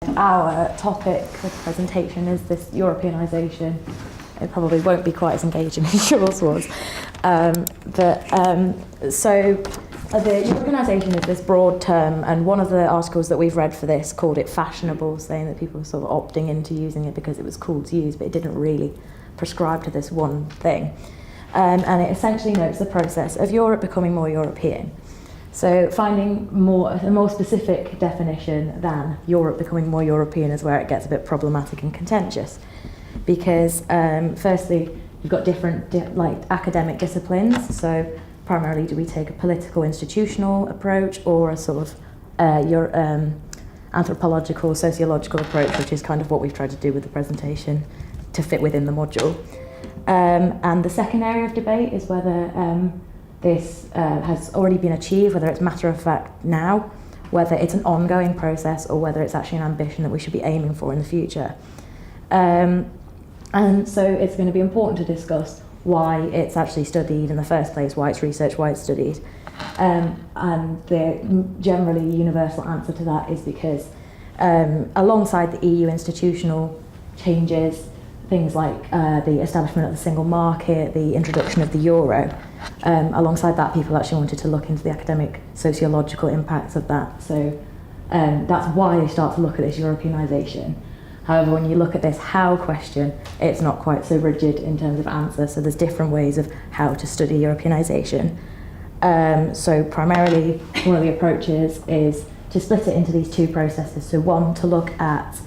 Our topic for the presentation is this Europeanisation. It probably won't be quite as engaging as yours was. So the Europeanisation is this broad term, and one of the articles that we've read for this called it fashionable, saying that people were sort of opting into using it because it was cool to use, but it didn't really prescribe to this one thing. And it essentially notes the process of Europe becoming more European. So finding a more specific definition than Europe becoming more European is where it gets a bit problematic and contentious. Because firstly, you've got different academic disciplines. So primarily, do we take a political institutional approach or a sort of anthropological, sociological approach, which is kind of what we've tried to do with the presentation to fit within the module. And the second area of debate is whether this has already been achieved, whether it's matter of fact now, whether it's an ongoing process, or whether it's actually an ambition that we should be aiming for in the future. And so it's going to be important to discuss why it's actually studied in the first place, why it's researched, why it's studied. And the generally universal answer to that is because alongside the EU institutional changes, things like the establishment of the single market, the introduction of the euro, alongside that, people actually wanted to look into the academic sociological impacts of that. So that's why they start to look at this Europeanisation. However, when you look at this how question, it's not quite so rigid in terms of answer. So there's different ways of how to study Europeanisation. So primarily, one of the approaches is to split it into these two processes. So one, to look at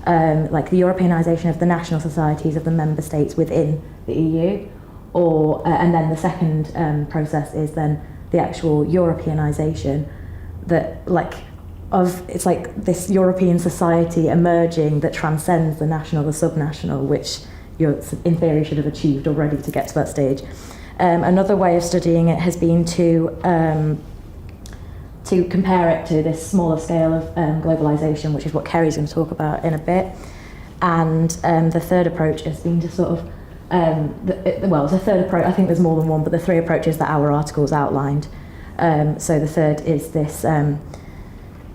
like the Europeanisation of the national societies of the member states within the EU, and then the second process is then the actual Europeanisation it's like this European society emerging that transcends the national, the subnational, which you in theory should have achieved already to get to that stage. Another way of studying it has been to compare it to this smaller scale of globalisation, which is what Kerry's going to talk about in a bit. And the third approach has been to sort of, it's a third approach, I think there's more than one, but the three approaches that our articles outlined. So the third is this,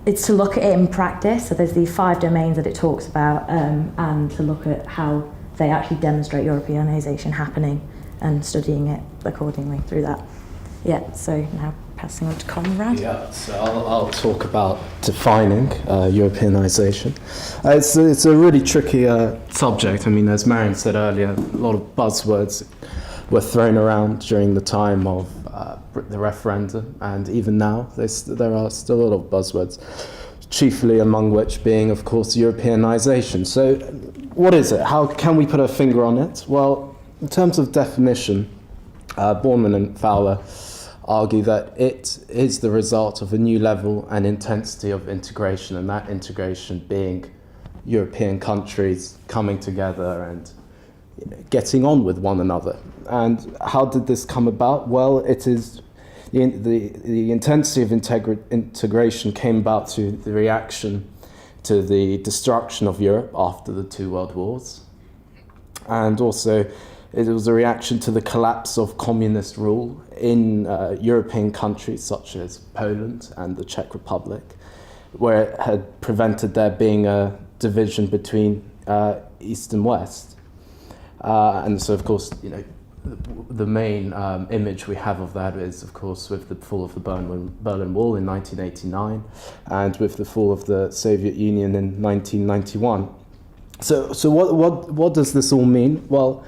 it's to look at it in practice. So there's these 5 domains that it talks about, and to look at how they actually demonstrate Europeanisation happening and studying it accordingly through that. Yeah, so now passing on to Conrad. Yeah, so I'll talk about defining Europeanisation. It's a really tricky subject. I mean, as Marion said earlier, a lot of buzzwords were thrown around during the time of the referendum, and even now there are still a lot of buzzwords, chiefly among which being, of course, Europeanisation. So what is it? How can we put a finger on it? Well, in terms of definition, Borman and Fowler argue that it is the result of a new level and intensity of integration, and that integration being European countries coming together and getting on with one another. And how did this come about? Well, it is the intensity of integration came about to the reaction to the destruction of Europe after the 2 world wars, and also it was a reaction to the collapse of communist rule in European countries such as Poland and the Czech Republic, where it had prevented there being a division between East and West. And so, of course, the main image we have of that is, of course, with the fall of the Berlin Wall in 1989 and with the fall of the Soviet Union in 1991. So what does this all mean? Well,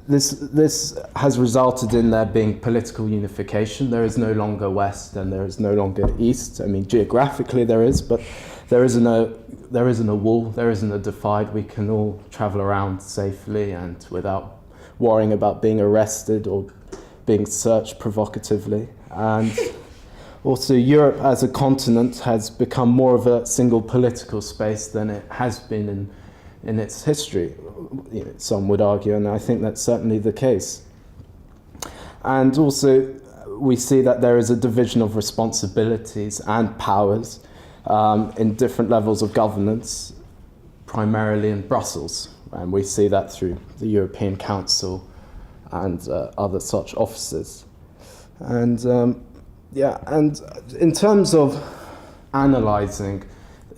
this has resulted in there being political unification. There is no longer West and there is no longer East. I mean, geographically there is, but there isn't a wall, there isn't a divide. We can all travel around safely and without worrying about being arrested or being searched provocatively. And also Europe as a continent has become more of a single political space than it has been in its history, some would argue, and I think that's certainly the case. And also, we see that there is a division of responsibilities and powers in different levels of governance, primarily in Brussels, and we see that through the European Council and other such offices. And and in terms of analysing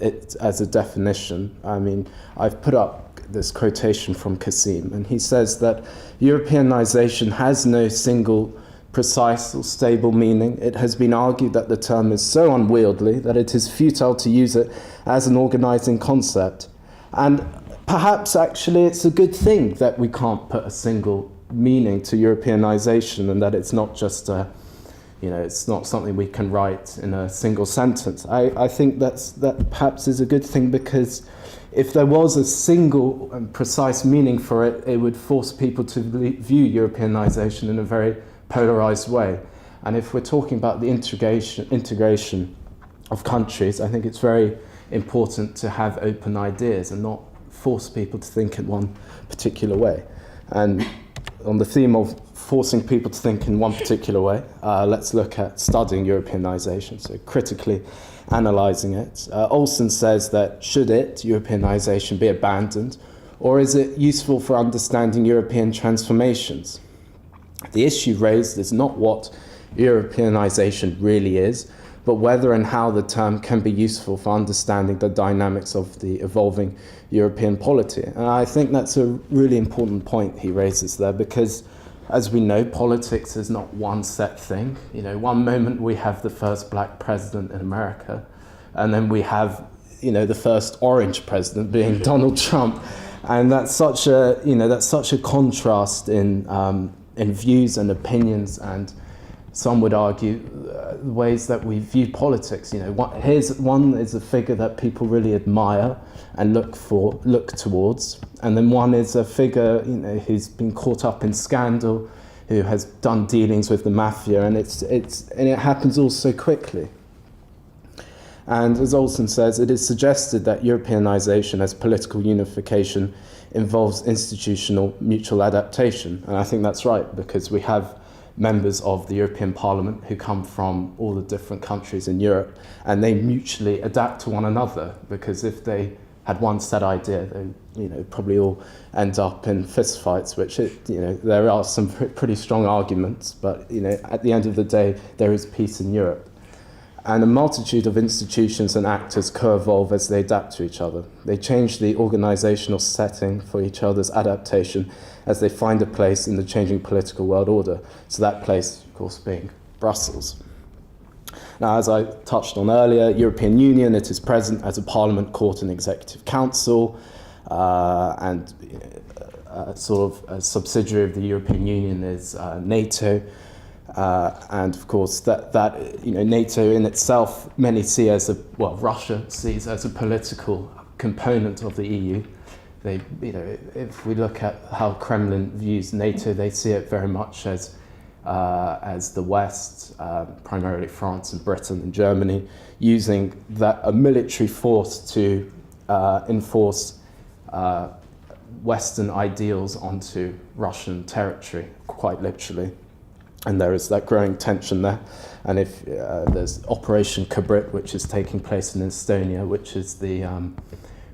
it as a definition. I mean, I've put up this quotation from Kasim, and he says that Europeanization has no single precise or stable meaning. It has been argued that the term is so unwieldy that it is futile to use it as an organizing concept. And perhaps actually it's a good thing that we can't put a single meaning to Europeanization, and that it's not just it's not something we can write in a single sentence. I think that perhaps is a good thing, because if there was a single and precise meaning for it, it would force people to view Europeanization in a very polarized way. And if we're talking about the integration of countries, I think it's very important to have open ideas and not force people to think in one particular way. And on the theme of forcing people to think in one particular way, let's look at studying Europeanization, so critically analysing it. Olsen says that should Europeanization, be abandoned, or is it useful for understanding European transformations? The issue raised is not what Europeanization really is, but whether and how the term can be useful for understanding the dynamics of the evolving European polity. And I think that's a really important point he raises there, because as we know, politics is not one set thing. One moment we have the first black president in America, and then we have, the first orange president being Donald Trump. And that's such a contrast in views and opinions, and some would argue the ways that we view politics. Here's one is a figure that people really admire and look towards, and then one is a figure who's been caught up in scandal, who has done dealings with the mafia, and it happens all so quickly. And as Olsen says, it is suggested that Europeanization as political unification involves institutional mutual adaptation. And I think that's right, because we have members of the European Parliament who come from all the different countries in Europe, and they mutually adapt to one another, because if they had one set idea, they probably all end up in fistfights, which there are some pretty strong arguments, but at the end of the day, there is peace in Europe. And a multitude of institutions and actors co-evolve as they adapt to each other. They change the organizational setting for each other's adaptation as they find a place in the changing political world order. So that place, of course, being Brussels. Now, as I touched on earlier, European Union, it is present as a Parliament, Court and Executive Council, and sort of a subsidiary of the European Union is NATO. And of course, that NATO in itself, many see Russia sees as a political component of the EU. They, if we look at how Kremlin views NATO, they see it very much as the West, primarily France and Britain and Germany, using a military force to enforce Western ideals onto Russian territory, quite literally. And there is that growing tension there. And if there's Operation Kibrit, which is taking place in Estonia, which is the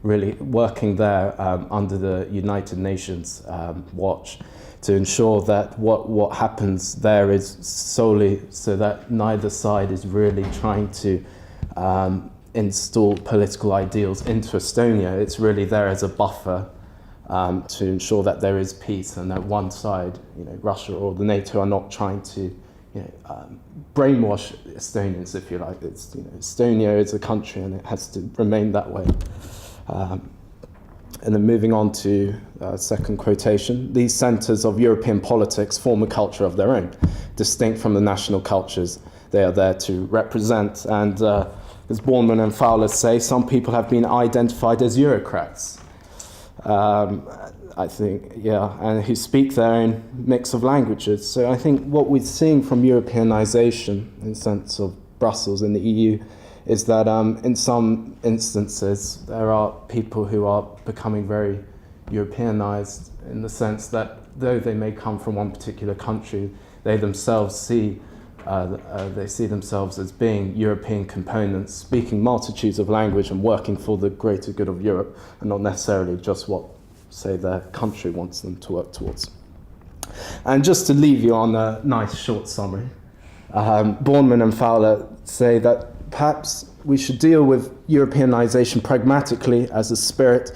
really working there under the United Nations watch to ensure that what happens there is solely so that neither side is really trying to install political ideals into Estonia. It's really there as a buffer to ensure that there is peace, and that one side, Russia or the NATO, are not trying to, brainwash Estonians, if you like. It's, Estonia is a country, and it has to remain that way. And then moving on to second quotation, these centres of European politics form a culture of their own, distinct from the national cultures they are there to represent. And as Bormann and Fowler say, some people have been identified as Eurocrats. I think, and who speak their own mix of languages. So I think what we're seeing from Europeanisation, in the sense of Brussels in the EU, is that in some instances there are people who are becoming very Europeanised, in the sense that though they may come from one particular country, they themselves see themselves as being European components, speaking multitudes of language and working for the greater good of Europe, and not necessarily just what, say, their country wants them to work towards. And just to leave you on a nice short summary, Bormann and Fowler say that perhaps we should deal with Europeanization pragmatically as a spirit,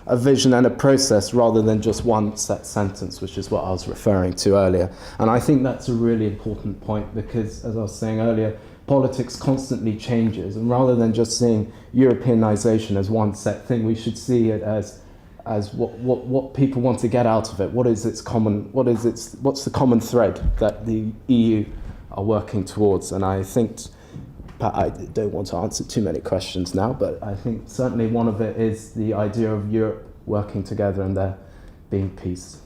a vision and a process rather than just one set sentence, which is what I was referring to earlier. And I think that's a really important point because, as I was saying earlier, politics constantly changes, and rather than just seeing Europeanization as one set thing, we should see it as what people want to get out of it. What's the common thread that the EU are working towards? And I think, I don't want to answer too many questions now, but I think certainly one of it is the idea of Europe working together and there being peace.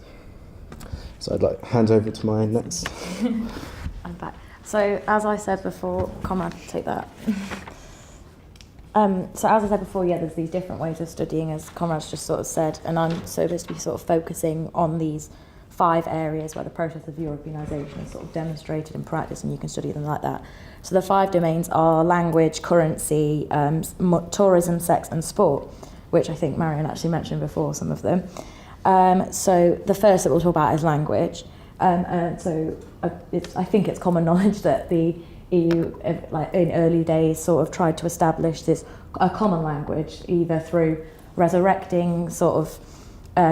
So I'd like to hand over to my next. I'm back. So as I said before, Conrad, take that. So as I said before, there's these different ways of studying, as Conrad's just sort of said, and I'm supposed to be sort of focusing on these 5 areas where the process of Europeanisation is sort of demonstrated in practice, and you can study them like that. So the 5 domains are language, currency, tourism, sex and sport, which I think Marion actually mentioned before, some of them. So the first that we'll talk about is language. I think it's common knowledge that the EU, like in early days, sort of tried to establish a common language, either through resurrecting sort of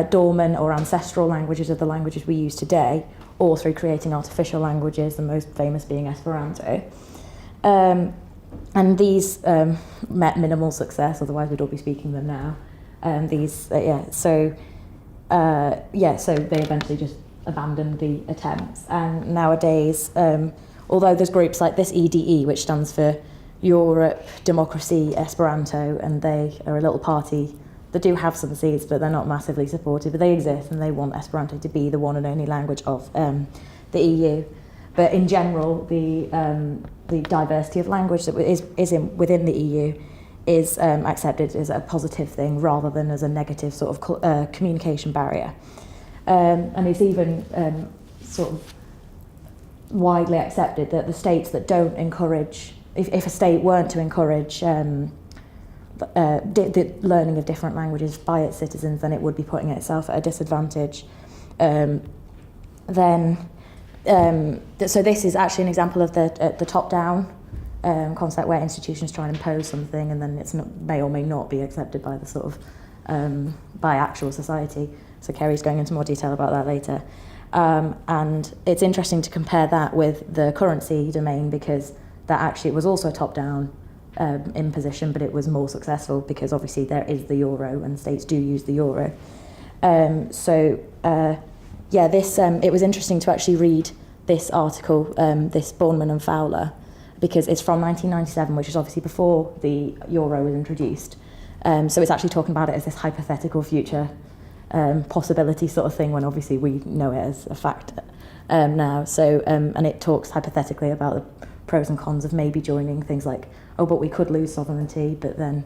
dormant or ancestral languages of the languages we use today, or through creating artificial languages, the most famous being Esperanto. And these met minimal success, otherwise we'd all be speaking them now. So they eventually just abandoned the attempts. And nowadays, although there's groups like this EDE, which stands for Europe, Democracy, Esperanto, and they are a little party that do have some seats, but they're not massively supported, but they exist and they want Esperanto to be the one and only language of the EU. But in general, the diversity of language that is within the EU is accepted as a positive thing rather than as a negative sort of communication barrier. And it's even sort of widely accepted that the states that don't encourage, if a state weren't to encourage the learning of different languages by its citizens, then it would be putting itself at a disadvantage. So this is actually an example of the top-down concept where institutions try and impose something, and then may or may not be accepted by the sort of by actual society. So Kerry's going into more detail about that later. And it's interesting to compare that with the currency domain, because that actually was also a top-down imposition, but it was more successful because obviously there is the euro and states do use the euro. It was interesting to actually read this article, this Bornemann and Fowler, because it's from 1997, which is obviously before the euro was introduced. So it's actually talking about it as this hypothetical future possibility sort of thing, when obviously we know it as a fact now. So and it talks hypothetically about the pros and cons of maybe joining things like, but we could lose sovereignty, but then,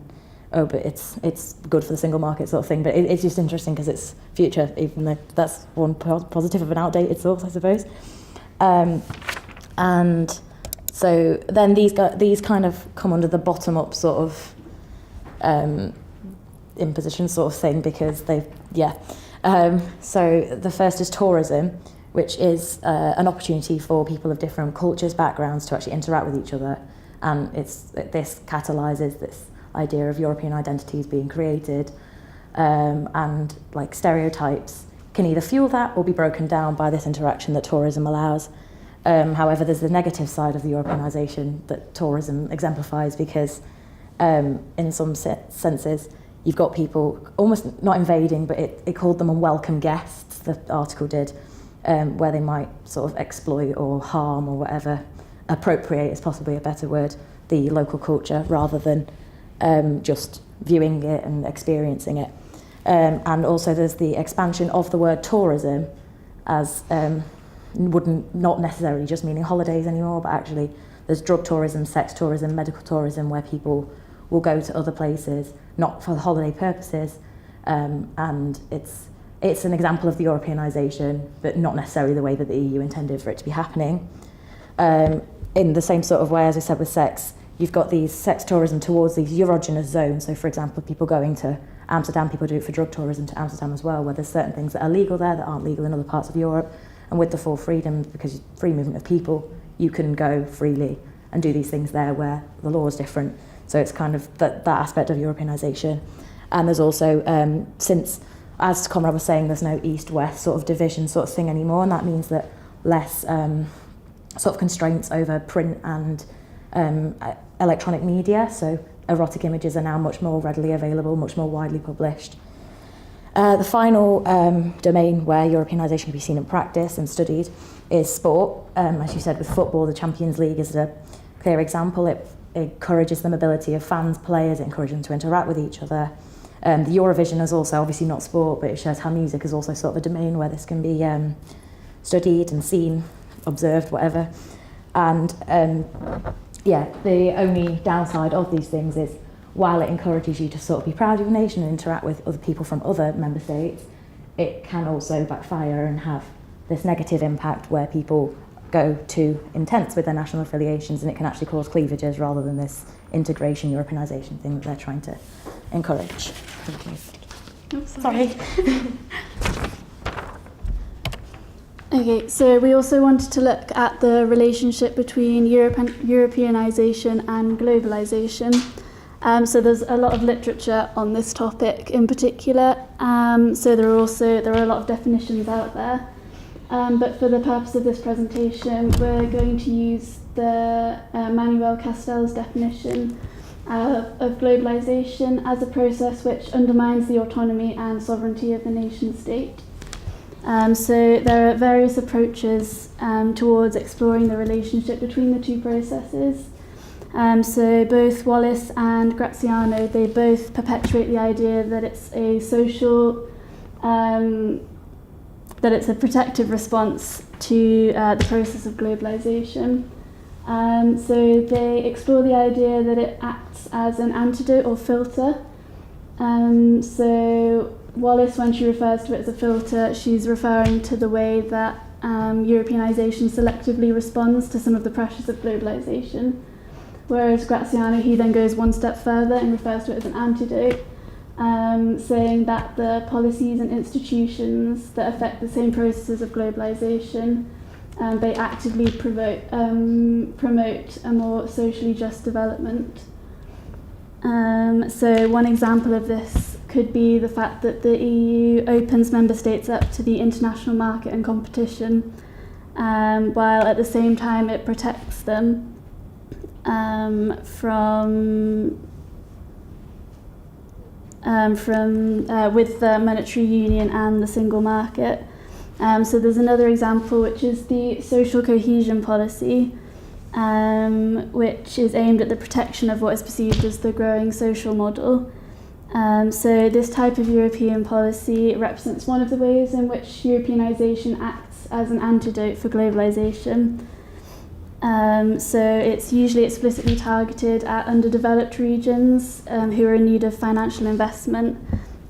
but it's good for the single market sort of thing. But it's just interesting because it's future, even though that's one positive of an outdated source, I suppose. And so then these kind of come under the bottom-up sort of imposition sort of thing, because so the first is tourism, which is an opportunity for people of different cultures, backgrounds to actually interact with each other, and this catalyses this idea of European identities being created, and like stereotypes can either fuel that or be broken down by this interaction that tourism allows. However, there's the negative side of the Europeanisation that tourism exemplifies, because in some senses you've got people almost not invading, but it called them unwelcome guests, the article did, where they might sort of exploit or harm or whatever, appropriate is possibly a better word, the local culture, rather than just viewing it and experiencing it. And also there's the expansion of the word tourism as not necessarily just meaning holidays anymore, but actually there's drug tourism, sex tourism, medical tourism, where people will go to other places, not for holiday purposes, and it's an example of the Europeanisation, but not necessarily the way that the EU intended for it to be happening. In the same sort of way, as I said with sex, you've got these sex tourism towards these erogenous zones. So, for example, people going to Amsterdam, people do it for drug tourism to Amsterdam as well, where there's certain things that are legal there that aren't legal in other parts of Europe. And with the full freedom, because free movement of people, you can go freely and do these things there where the law is different. So it's kind of that aspect of Europeanisation. And there's also, since, as Conrad was saying, there's no east-west sort of division sort of thing anymore, and that means that less sort of constraints over print and electronic media. So erotic images are now much more readily available, much more widely published. The final domain where Europeanisation can be seen in practice and studied is sport. As you said, with football, the Champions League is a clear example. It encourages the mobility of fans, players, it encourages them to interact with each other. The Eurovision is also obviously not sport, but it shows how music is also sort of a domain where this can be studied and seen, observed, whatever. And the only downside of these things is, while it encourages you to sort of be proud of your nation and interact with other people from other member states, it can also backfire and have this negative impact where people go too intense with their national affiliations, and it can actually cause cleavages rather than this integration, Europeanisation thing that they're trying to encourage. Oh, sorry. Okay, so we also wanted to look at the relationship between Europeanisation and globalisation. So there's a lot of literature on this topic in particular. So there are a lot of definitions out there. But for the purpose of this presentation, we're going to use the Manuel Castell's definition of globalisation as a process which undermines the autonomy and sovereignty of the nation-state. So there are various approaches towards exploring the relationship between the two processes. So both Wallace and Graziano, they both perpetuate the idea that it's a social, that it's a protective response to the process of globalisation. So they explore the idea that it acts as an antidote or filter. So Wallace, when she refers to it as a filter, she's referring to the way that Europeanisation selectively responds to some of the pressures of globalisation. Whereas Graziano, he then goes one step further and refers to it as an antidote, saying that the policies and institutions that affect the same processes of globalisation, they actively promote a more socially just development. So one example of this could be the fact that the EU opens member states up to the international market and competition, while at the same time it protects them with the monetary union and the single market. So there's another example, which is the social cohesion policy, which is aimed at the protection of what is perceived as the growing social model. So this type of European policy represents one of the ways in which Europeanisation acts as an antidote for globalisation. So it's usually explicitly targeted at underdeveloped regions who are in need of financial investment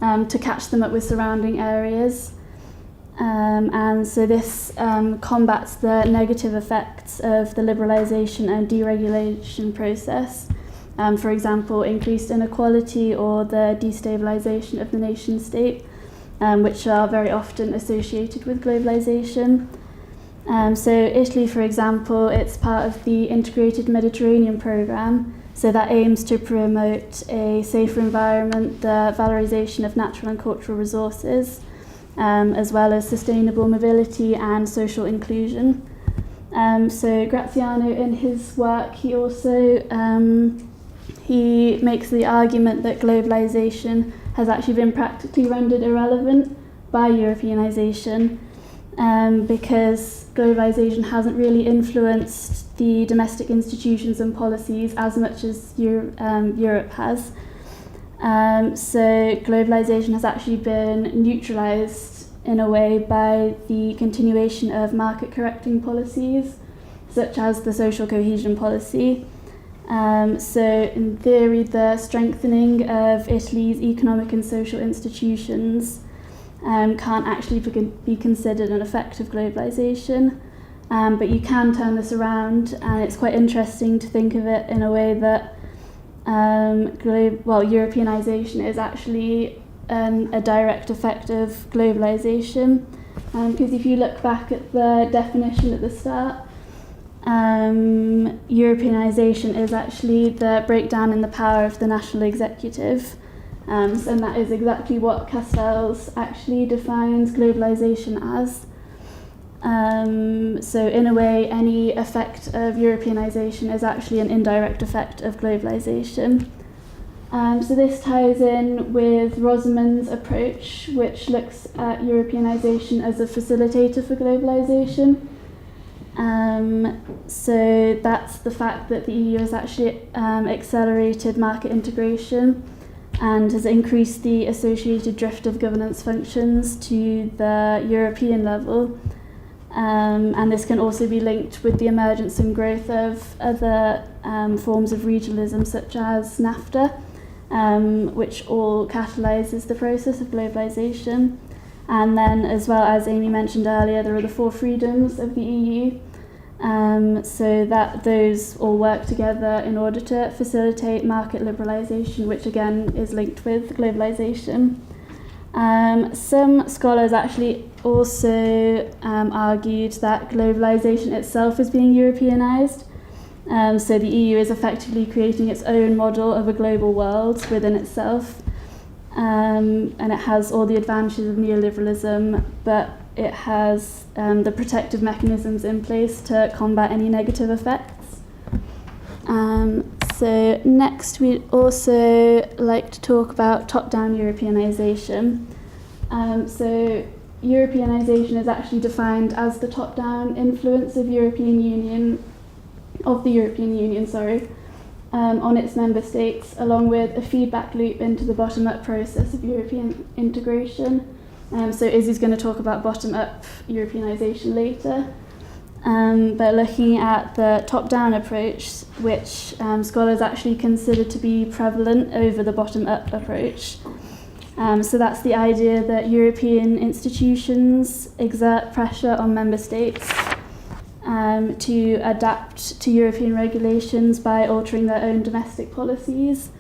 to catch them up with surrounding areas. And so this combats the negative effects of the liberalisation and deregulation process. For example, increased inequality or the destabilisation of the nation state, which are very often associated with globalisation. So Italy, for example, it's part of the Integrated Mediterranean Programme, so that aims to promote a safer environment, the valorisation of natural and cultural resources, as well as sustainable mobility and social inclusion. So Graziano, in his work, he also he makes the argument that globalisation has actually been practically rendered irrelevant by Europeanisation, because globalisation hasn't really influenced the domestic institutions and policies as much as Europe has. So globalisation has actually been neutralised in a way by the continuation of market correcting policies, such as the social cohesion policy. So in theory, the strengthening of Italy's economic and social institutions can't actually be considered an effect of globalisation, but you can turn this around, and it's quite interesting to think of it in a way that Europeanisation is actually a direct effect of globalisation, because if you look back at the definition at the start, Europeanisation is actually the breakdown in the power of the national executive. And that is exactly what Castells actually defines globalisation as. So in a way, any effect of Europeanisation is actually an indirect effect of globalisation. So this ties in with Rosamond's approach, which looks at Europeanisation as a facilitator for globalisation. So that's the fact that the EU has actually accelerated market integration and has increased the associated drift of governance functions to the European level. And this can also be linked with the emergence and growth of other forms of regionalism, such as NAFTA, which all catalyses the process of globalisation. And then, as well as Amy mentioned earlier, there are the 4 freedoms of the EU, so that those all work together in order to facilitate market liberalisation, which again is linked with globalisation. Some scholars actually also argued that globalisation itself is being Europeanised. So the EU is effectively creating its own model of a global world within itself. And it has all the advantages of neoliberalism, but it has the protective mechanisms in place to combat any negative effects. So next we'd also like to talk about top-down Europeanisation. So Europeanisation is actually defined as the top-down influence of the European Union, on its member states, along with a feedback loop into the bottom-up process of European integration. So Izzy's going to talk about bottom-up Europeanisation later. But looking at the top-down approach, which scholars actually consider to be prevalent over the bottom-up approach. So that's the idea that European institutions exert pressure on member states to adapt to European regulations by altering their own domestic policies.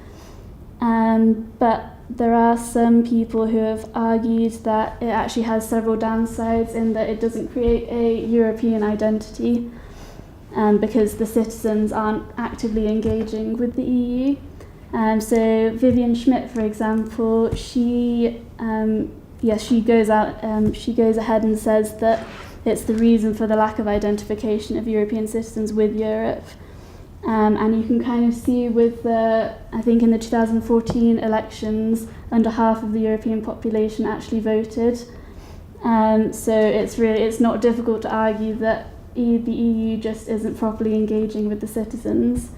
But there are some people who have argued that it actually has several downsides in that it doesn't create a European identity because the citizens aren't actively engaging with the EU. So Vivian Schmidt, for example, she goes ahead and says that it's the reason for the lack of identification of European citizens with Europe. And you can kind of see with I think in the 2014 elections, under half of the European population actually voted. So it's not difficult to argue that the EU just isn't properly engaging with the citizens.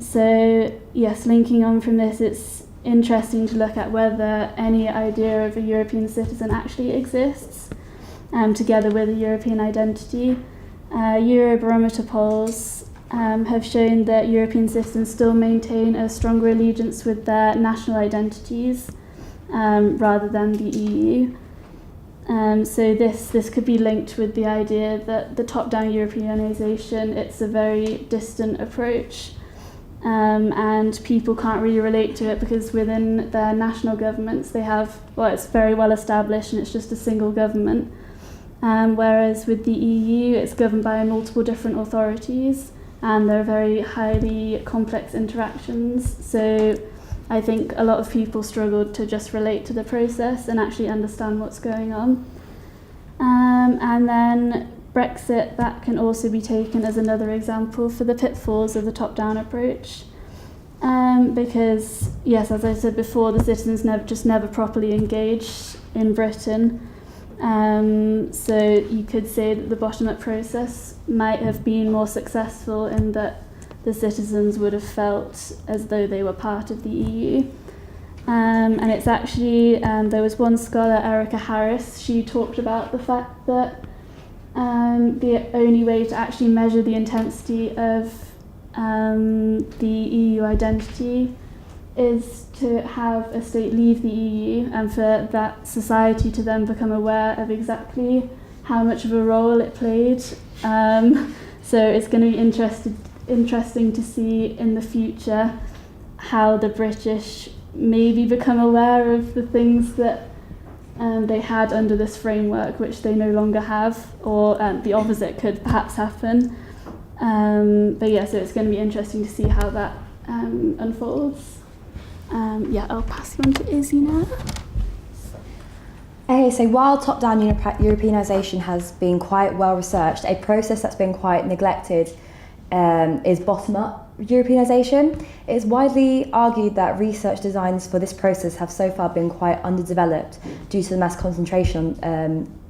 So yes, linking on from this, it's interesting to look at whether any idea of a European citizen actually exists, together with a European identity. Eurobarometer polls have shown that European citizens still maintain a stronger allegiance with their national identities rather than the EU. So this could be linked with the idea that the top-down Europeanisation, it's a very distant approach, and people can't really relate to it because within their national governments they have, it's very well established and it's just a single government. Whereas with the EU, it's governed by multiple different authorities and there are very highly complex interactions. So I think a lot of people struggled to just relate to the process and actually understand what's going on. And then Brexit, that can also be taken as another example for the pitfalls of the top-down approach. Because, yes, as I said before, the citizens never properly engaged in Britain. So you could say that the bottom-up process might have been more successful in that the citizens would have felt as though they were part of the EU. And it's actually, there was one scholar, Erica Harris, she talked about the fact that the only way to actually measure the intensity of the EU identity is to have a state leave the EU and for that society to then become aware of exactly how much of a role it played. So it's going to be interesting to see in the future how the British maybe become aware of the things that they had under this framework, which they no longer have, or the opposite could perhaps happen. But yeah, so it's going to be interesting to see how that unfolds. I'll pass you on to Izzy now. Okay, so while top-down Europeanisation has been quite well researched, a process that's been quite neglected is bottom-up Europeanisation. It is widely argued that research designs for this process have so far been quite underdeveloped due to the mass concentration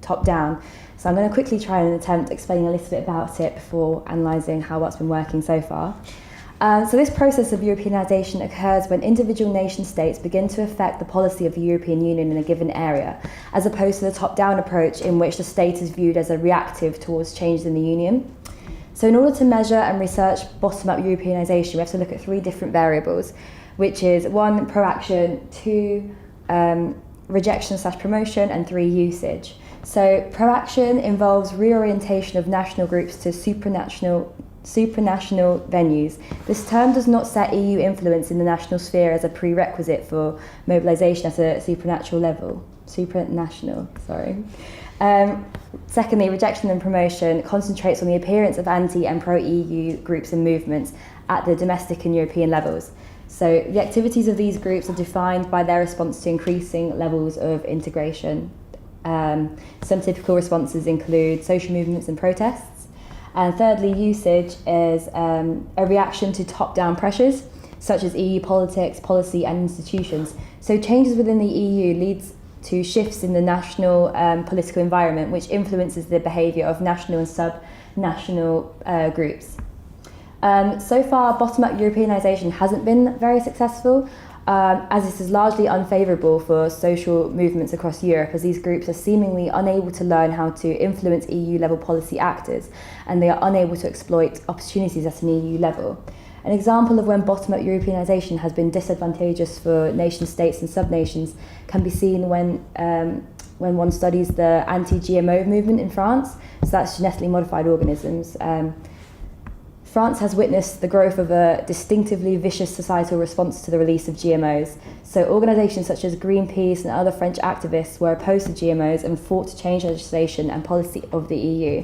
top-down. So I'm going to quickly try and attempt explaining a little bit about it before analysing how what's been working so far. So this process of Europeanisation occurs when individual nation states begin to affect the policy of the European Union in a given area, as opposed to the top-down approach in which the state is viewed as a reactive towards changes in the Union. So in order to measure and research bottom-up Europeanisation, we have to look at 3 different variables, which is 1, proaction, 2, rejection/promotion, and 3, usage. So proaction involves reorientation of national groups to supranational venues. This term does not set EU influence in the national sphere as a prerequisite for mobilisation at a supranational. Secondly, rejection and promotion concentrates on the appearance of anti and pro-EU groups and movements at the domestic and European levels. So the activities of these groups are defined by their response to increasing levels of integration. Some typical responses include social movements and protests. And thirdly, usage is a reaction to top-down pressures, such as EU politics, policy and institutions. So changes within the EU leads to shifts in the national political environment, which influences the behaviour of national and sub-national groups. So far, bottom-up Europeanisation hasn't been very successful, as this is largely unfavourable for social movements across Europe, as these groups are seemingly unable to learn how to influence EU-level policy actors, and they are unable to exploit opportunities at an EU level. An example of when bottom-up Europeanisation has been disadvantageous for nation-states and sub-nations can be seen when one studies the anti-GMO movement in France, so that's genetically modified organisms. France has witnessed the growth of a distinctively vicious societal response to the release of GMOs. So organisations such as Greenpeace and other French activists were opposed to GMOs and fought to change legislation and policy of the EU.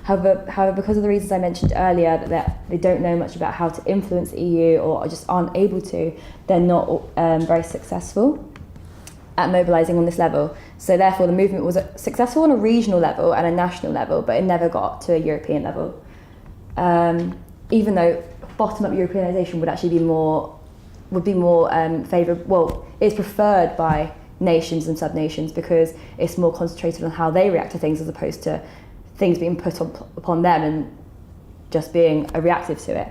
However, because of the reasons I mentioned earlier, that they don't know much about how to influence the EU or just aren't able to, they're not very successful at mobilising on this level. So therefore the movement was successful on a regional level and a national level, but it never got to a European level. Even though bottom-up Europeanisation would actually be more favourable, well, it's preferred by nations and sub-nations because it's more concentrated on how they react to things as opposed to things being put upon them and just being a reactive to it.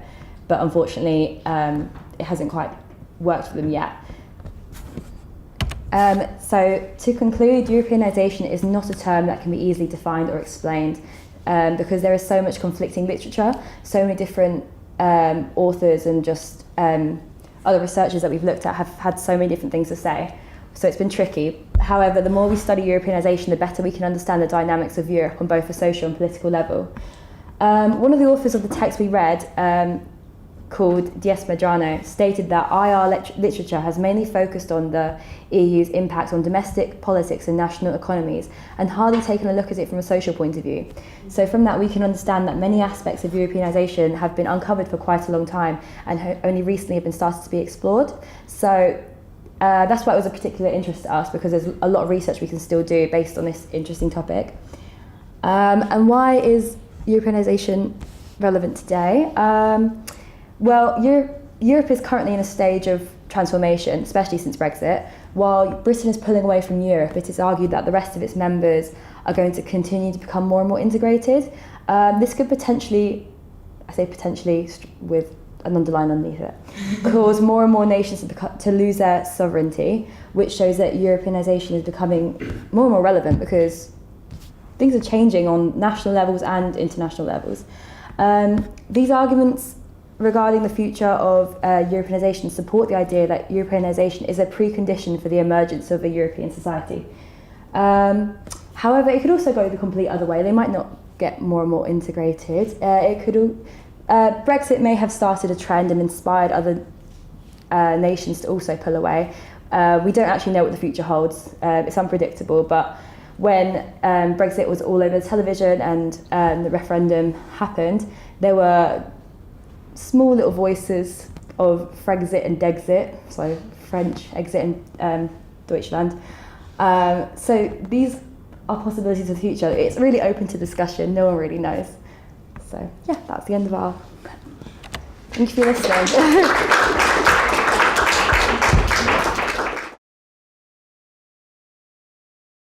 But unfortunately, it hasn't quite worked for them yet. So to conclude, Europeanisation is not a term that can be easily defined or explained. Because there is so much conflicting literature, so many different authors and just other researchers that we've looked at have had so many different things to say. So it's been tricky. However, the more we study Europeanisation, the better we can understand the dynamics of Europe on both a social and political level. One of the authors of the text we read, called Diez Medrano, stated that IR literature has mainly focused on the EU's impact on domestic politics and national economies and hardly taken a look at it from a social point of view. So from that we can understand that many aspects of Europeanisation have been uncovered for quite a long time and only recently have been started to be explored. So that's why it was a particular interest to us, because there's a lot of research we can still do based on this interesting topic. And why is Europeanisation relevant today? Well, Europe is currently in a stage of transformation, especially since Brexit. While Britain is pulling away from Europe, it is argued that the rest of its members are going to continue to become more and more integrated. This could potentially, I say potentially with an underline underneath it, cause more and more nations to lose their sovereignty, which shows that Europeanisation is becoming more and more relevant because things are changing on national levels and international levels. These arguments regarding the future of Europeanisation support the idea that Europeanisation is a precondition for the emergence of a European society. However, it could also go the complete other way. They might not get more and more integrated. Brexit may have started a trend and inspired other nations to also pull away, We don't actually know what the future holds. It's unpredictable, but when Brexit was all over the television and the referendum happened, there were small little voices of Frexit and Dexit, so French exit and Deutschland. So these are possibilities of the future. It's really open to discussion. No one really knows. So yeah, that's the end of our... Thank you for listening.